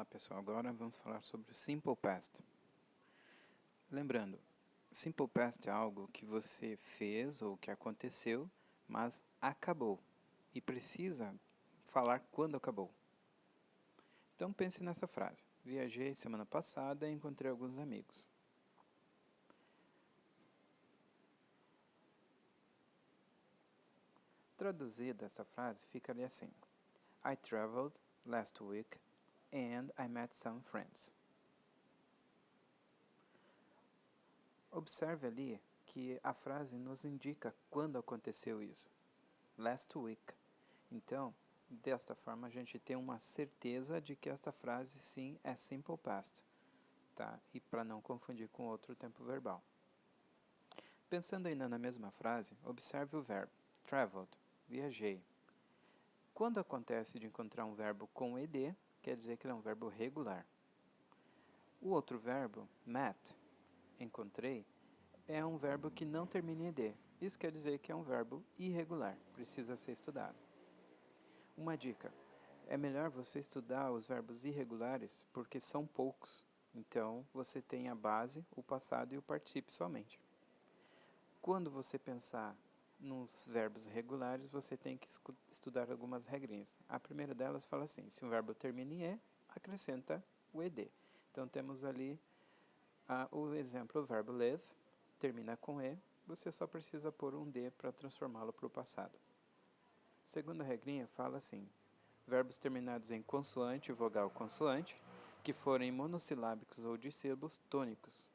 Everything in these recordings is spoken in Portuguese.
Olá pessoal, agora vamos falar sobre o Simple Past. Lembrando, Simple Past é algo que você fez ou que aconteceu, mas acabou e precisa falar quando acabou. Então pense nessa frase: viajei semana passada e encontrei alguns amigos. Traduzida essa frase ficaria assim: I traveled last week and I met some friends. Observe ali que a frase nos indica quando aconteceu isso. Last week. Então, desta forma, a gente tem uma certeza de que esta frase sim é simple past, tá? E para não confundir com outro tempo verbal. Pensando ainda na mesma frase, observe o verbo traveled, viajei. Quando acontece de encontrar um verbo com ed, quer dizer que ele é um verbo regular. O outro verbo, met, encontrei, é um verbo que não termina em ed. Isso quer dizer que é um verbo irregular, precisa ser estudado. Uma dica: é melhor você estudar os verbos irregulares porque são poucos. Então, você tem a base, o passado e o particípio somente. Quando você pensar nos verbos regulares, você tem que estudar algumas regrinhas. A primeira delas fala assim: se um verbo termina em e, acrescenta o ed. Então, temos ali o exemplo: o verbo live termina com e, você só precisa pôr um d para transformá-lo para o passado. Segunda regrinha fala assim: verbos terminados em consoante, vogal, consoante, que forem monossilábicos ou dissílabos tônicos.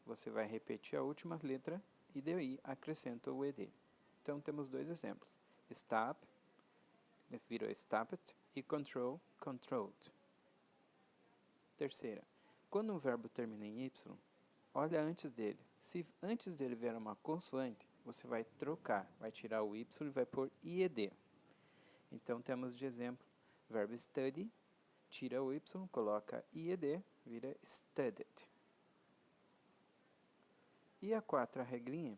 Você vai repetir a última letra e daí acrescenta o ed. Então temos dois exemplos: stop, virou stopped, e control, controlled. Terceira: quando um verbo termina em y, olha antes dele. Se antes dele vier uma consoante, você vai trocar, vai tirar o y e vai pôr ied. Então temos de exemplo, verbo study, tira o y, coloca ied, vira studied. E a quarta regrinha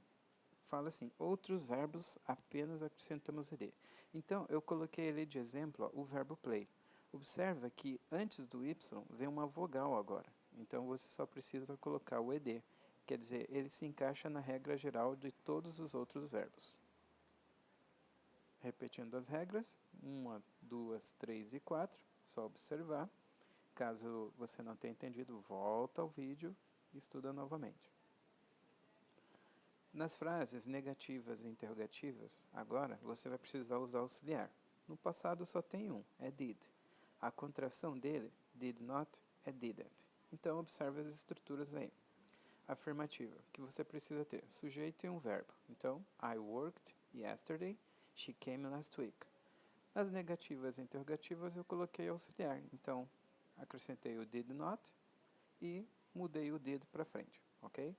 fala assim: outros verbos apenas acrescentamos ed. Então eu coloquei ali de exemplo o verbo play. Observa que antes do y vem uma vogal agora. Então você só precisa colocar o ed. Quer dizer, ele se encaixa na regra geral de todos os outros verbos. Repetindo as regras, 1, 2, 3 e 4, só observar. Caso você não tenha entendido, volta ao vídeo e estuda novamente. Nas frases negativas e interrogativas, agora você vai precisar usar auxiliar. No passado só tem um, é did. A contração dele, did not, é didn't. Então observe as estruturas aí. Afirmativa, que você precisa ter sujeito e um verbo. Então, I worked yesterday, she came last week. Nas negativas e interrogativas eu coloquei auxiliar. Então, acrescentei o did not e mudei o did para frente, ok?